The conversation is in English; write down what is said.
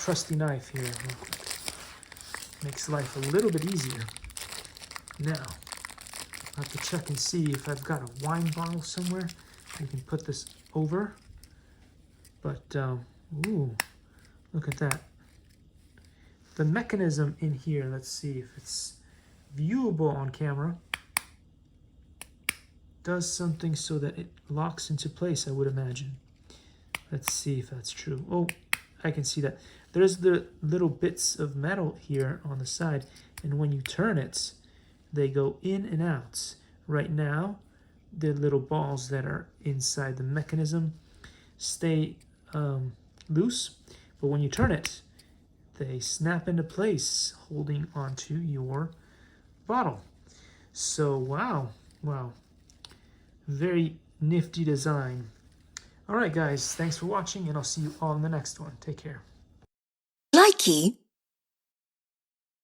trusty knife here real quick. Makes life a little bit easier. Now, I have to check and see if I've got a wine bottle somewhere. We can put this over. But, ooh, look at that. The mechanism in here, let's see if it's viewable on camera. Does something so that it locks into place, I would imagine. Let's see if that's true. Oh, I can see that. There's the little bits of metal here on the side, and when you turn it, they go in and out. Right now, the little balls that are inside the mechanism stay loose, but when you turn it, they snap into place, holding onto your bottle. So, wow, very nifty design. All right, guys, thanks for watching, and I'll see you all in the next one. Take care. Likey.